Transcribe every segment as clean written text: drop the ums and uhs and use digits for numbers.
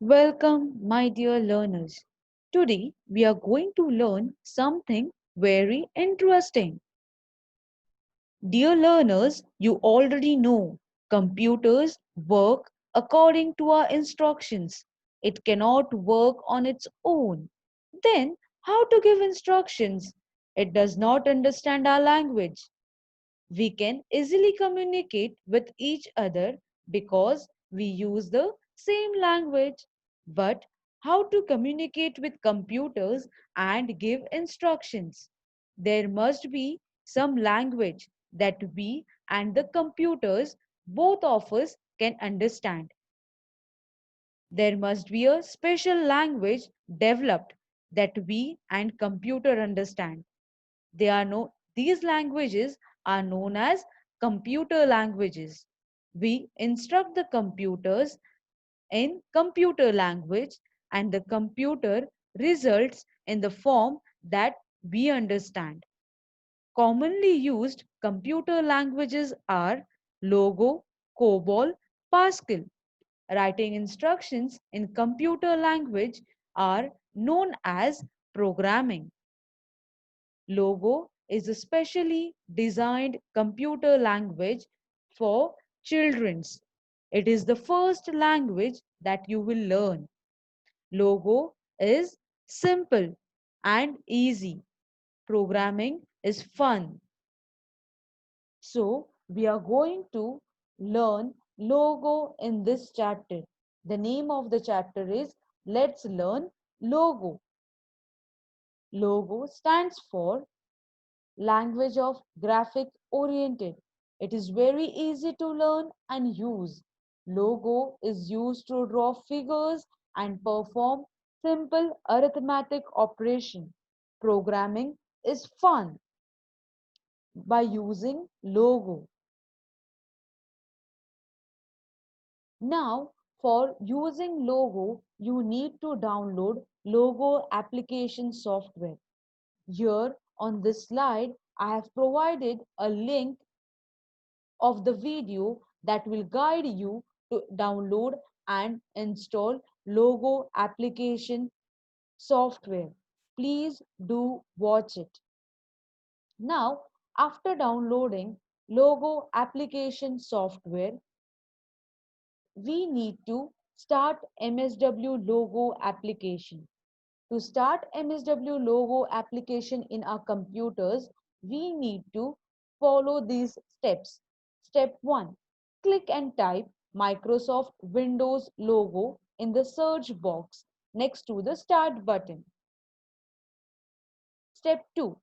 Welcome, my dear learners. Today we are going to learn something very interesting. Dear learners, you already know computers work according to our instructions. It cannot work on its own. Then, how to give instructions? It does not understand our language. We can easily communicate with each other because we use the same language. But how to communicate with computers and give instructions? There must be some language that we and the computers, both of us, can understand. There must be a special language developed that we and computer understand. These languages are known as computer languages. We instruct the computers in computer language and the computer results in the form that we understand. Commonly used computer languages are Logo, COBOL, Pascal. Writing instructions in computer language are known as programming. Logo is a specially designed computer language for children's. It is the first language that you will learn. Logo is simple and easy. Programming is fun. So, we are going to learn Logo in this chapter. The name of the chapter is Let's Learn Logo. Logo stands for Language of Graphic Oriented. It is very easy to learn and use. Logo is used to draw figures and perform simple arithmetic operation. Programming is fun by using Logo. Now, for using Logo, you need to download Logo application software. Here on this slide, I have provided a link of the video that will guide you to download and install Logo application software. Please do watch it. Now, after downloading Logo application software, we need to start MSW Logo application. To start MSW Logo application in our computers, we need to follow these steps. Step 1. Click and type Microsoft Windows logo in the search box next to the Start button. Step 2.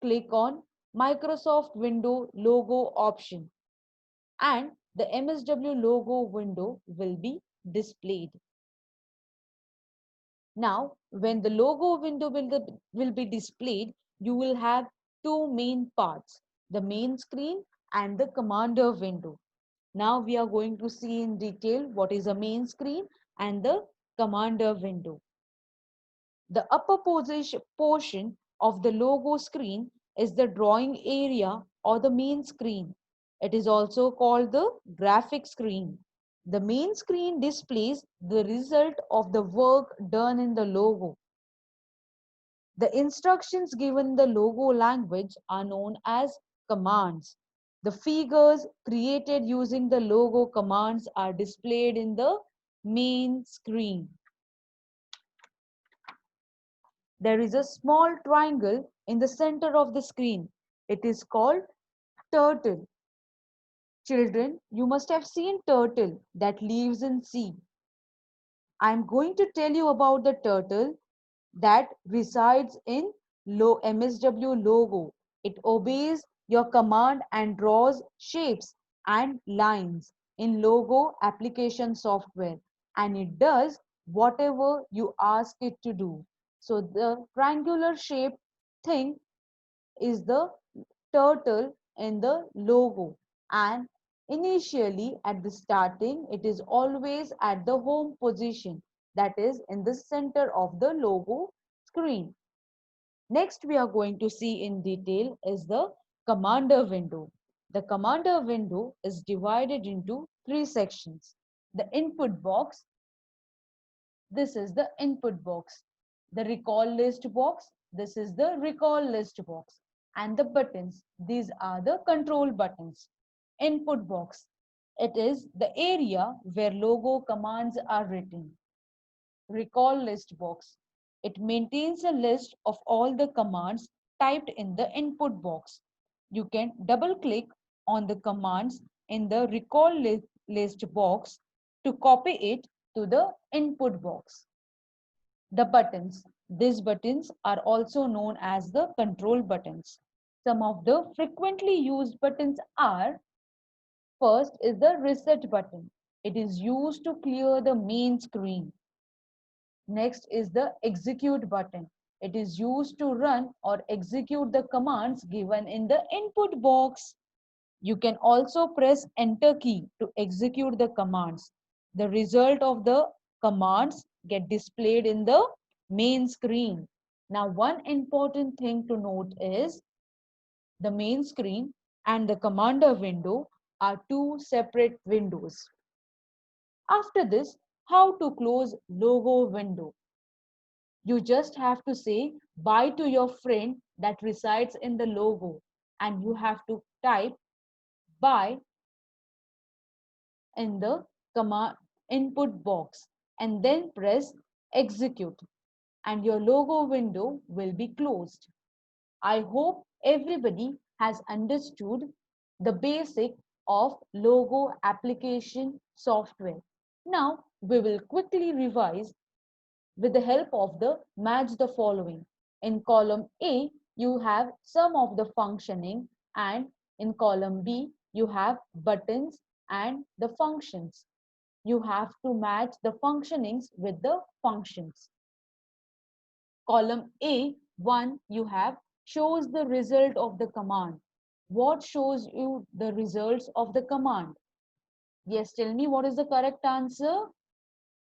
Click on Microsoft Windows logo option and the MSW logo window will be displayed. Now, when the logo window will be displayed, you will have two main parts, the main screen and the commander window. Now we are going to see in detail what is a main screen and the commander window. The upper portion of the logo screen is the drawing area or the main screen. It is also called the graphic screen. The main screen displays the result of the work done in the logo. The instructions given in the logo language are known as commands. The figures created using the logo commands are displayed in the main screen. There is a small triangle in the center of the screen. It is called turtle. Children, you must have seen turtle that lives in sea. I am going to tell you about the turtle that resides in MSW logo. It obeys your command and draws shapes and lines in logo application software, and it does whatever you ask it to do. So the triangular shaped thing is the turtle in the logo, and initially at the starting it is always at the home position, that is in the center of the logo screen. Next we are going to see in detail is the commander window. The commander window is divided into three sections: the input box, This is the input box. The recall list box, this is the recall list box. And the buttons, these are the control buttons. Input box, it is the area where logo commands are written. Recall list box, it maintains a list of all the commands typed in the input box. You can double click on the commands in the recall list box to copy it to the input box. The buttons. These buttons are also known as the control buttons. Some of the frequently used buttons are: first is the reset button. It is used to clear the main screen. Next is the execute button. It is used to run or execute the commands given in the input box. You can also press enter key to execute the commands. The result of the commands get displayed in the main screen. Now, one important thing to note is the main screen and the commander window are two separate windows. After this, how to close logo window? You just have to say bye to your friend that resides in the logo, and you have to type bye in the command input box and then press execute, and your logo window will be closed. I hope everybody has understood the basic of logo application software. Now we will quickly revise with the help of the match the following. In column A, you have some of the functioning, and in column B, you have buttons and the functions. You have to match the functionings with the functions. Column A1, you have shows the result of the command. What shows you the results of the command? Yes, tell me what is the correct answer?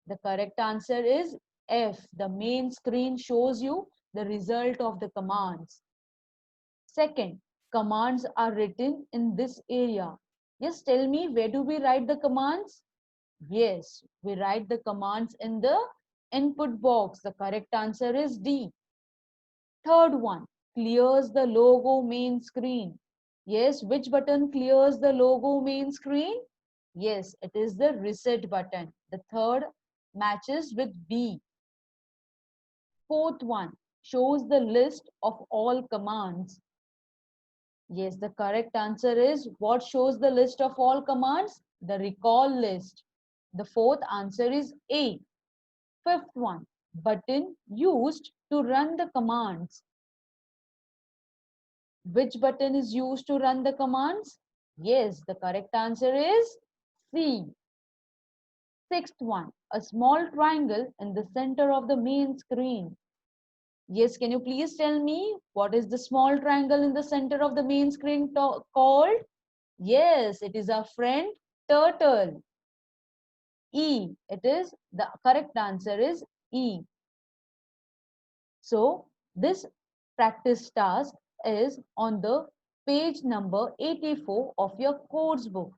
The correct answer is F. The main screen shows you the result of the commands. Second, commands are written in this area. Yes, tell me, where do we write the commands? Yes, we write the commands in the input box. The correct answer is D. Third one, clears the logo main screen. Yes, which button clears the logo main screen? Yes, it is the reset button. The third matches with B. Fourth one, shows the list of all commands. Yes, the correct answer is what shows the list of all commands? The recall list. The fourth answer is A. Fifth one, button used to run the commands. Which button is used to run the commands? Yes, the correct answer is C. Sixth one, a small triangle in the center of the main screen. Yes, can you please tell me what is the small triangle in the center of the main screen called? Yes, it is our friend turtle. E. It is the correct answer is E. So this practice task is on the page number 84 of your course book.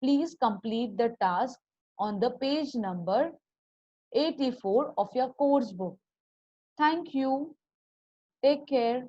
Please complete the task on the page number 84 of your course book. Thank you. Take care.